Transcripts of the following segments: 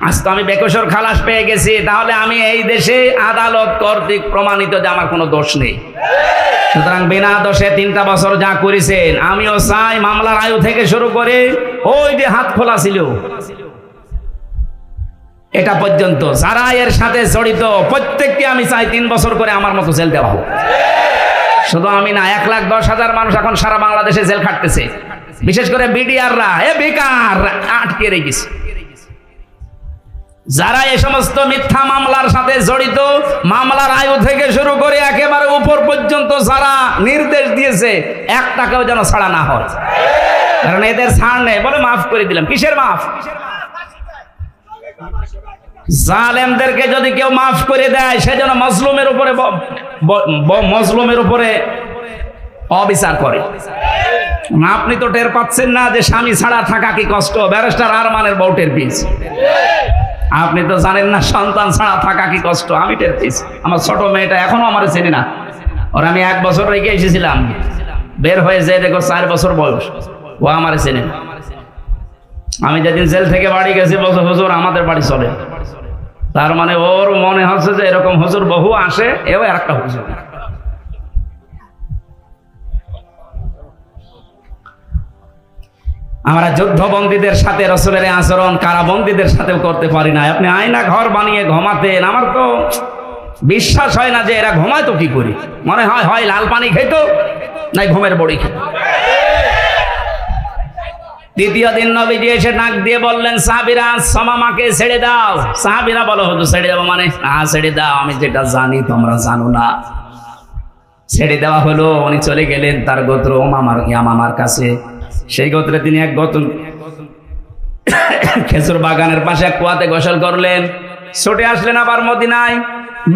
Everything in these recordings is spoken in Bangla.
আজ তো আমি বেকসুর খালাস পেয়ে গেছি, তাহলে আমি এই দেশে আদালত কর্তৃক প্রমাণিত যে আমার কোনো দোষ নেই। সুতরাং বিনা দোষে 3টা বছর যা করেছেন, আমিও চাই মামলার আয়ু থেকে শুরু করে ওই যে হাত খোলা ছিল এটা পর্যন্ত যারা এর সাথে জড়িত প্রত্যেককে আমি চাই 3 বছর করে আমার মতো জেল দেওয়া হোক। শুধু আমি না, 1,10,000 মানুষ এখন সারা বাংলাদেশে জেল খাটতেছে, বিশেষ করে বিডিআররা বেকার আটকে রেখেছে। যারা এই সমস্ত মিথ্যা মামলার সাথে জড়িত, মামলার আয়ু থেকে শুরু করে একেবারে উপর পর্যন্ত যারা নির্দেশ দিয়েছে 1 টাকাও যেন ছাড়া না হয়, কারণ এদের ছাড় নেই বলে মাফ করে দিলাম। কিসের মাফ? জালেমদেরকে যদি কেউ মাফ করে দেয় সেজন্য মজলুমের উপরে অবিচার করে। আপনি তো টের পাচ্ছেন না যে স্বামী ছাড়া থাকা কি কষ্ট? ব্যারিস্টার আরমানের বউটের পিস। আপনি তো জানেন না সন্তান ছাড়া থাকা কি কষ্ট? আমি টের পেয়েছি। আমার ছোট মেয়েটা এখনো আমার চেনে না, ওর আমি 1 বছর রেখে এসেছিলাম, বের হয়ে যেয়ে দেখো 4 বছর বয়স, ও আমার চেনে না। আমি যেদিন জেল থেকে বাড়ি গেছি বলছে হুজুর আমাদের বাড়ি চলে। তার মানে ওর মনে হচ্ছে যে এরকম হুজুর বহু আসে, এও একটা হুজুর। আমরা যুদ্ধবন্দীদের সাথে রাসূলের আচরণ কারাবন্দীদের সাথেও করতে পারি না। আপনি আয়না ঘর বানিয়ে ঘুমাতেন, আমার তো বিশ্বাস হয় না যে এরা ঘুমায় তো কি করি। মনে হয় হয় লাল পানি খেত নাই ঘুমের বড়ি খেত। দ্বিতীয় দিন নবীজি এসে নাক দিয়ে বললেন সাহাবীরা সামামাকে ছেড়ে দাও। সাহাবীরা বলো হুজুর ছেড়ে দেবো মানে? হ্যাঁ ছেড়ে দাও, আমি যেটা জানি তোমরা জানো না। ছেড়ে দেওয়া হলো। উনি চলে গেলেন তার গোত্র ইয়ামামার কাছে। সেই গোত্রে তিনি এক খেজুর বাগানের পাশে এক কুয়াতে গোসল করলেন, ছুটে আসলেন আবার মদিনায়।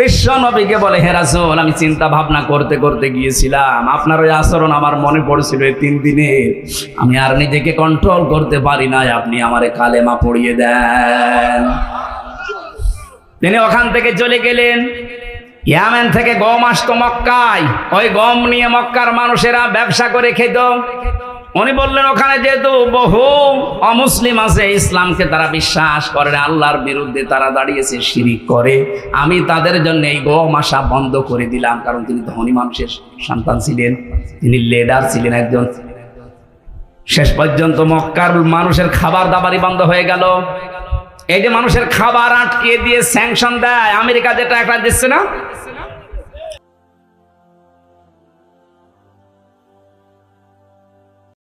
বিশ্ব নবীকে বলে হে রাসূল, আমি চিন্তা ভাবনা করতে করতে গিয়েছিলাম, আপনার ওই আচরণ আমার মনে পড়ছিল এই 3 দিনে, আমি আর নিজেকে কন্ট্রোল করতে পারি না, আপনি আমারে কালেমা পড়িয়ে দেন। তিনি ওখান থেকে চলে গেলেন। ইয়ামেন থেকে গম আসতো মক্কায়, ওই গম নিয়ে মক্কার মানুষেরা ব্যবসা করে খেত। উনি বললেন ওখানে যেহেতু বহু অমুসলিম আছে, ইসলামকে তারা বিশ্বাস করে না, আল্লাহর বিরুদ্ধে তারা দাঁড়িয়েছে, শিরিক করে, আমি তাদের জন্য এই গম আসা বন্ধ করে দিলাম। কারণ তিনি ধনী মানুষের সন্তান ছিলেন, তিনি লিডার ছিলেন একজন। শেষ পর্যন্ত মক্কার মানুষের খাবার দাবারই বন্ধ হয়ে গেল। এই যে মানুষের খাবার আটকে দিয়ে স্যাংশন দেয়, আমেরিকা যেটা একটা দিচ্ছে না,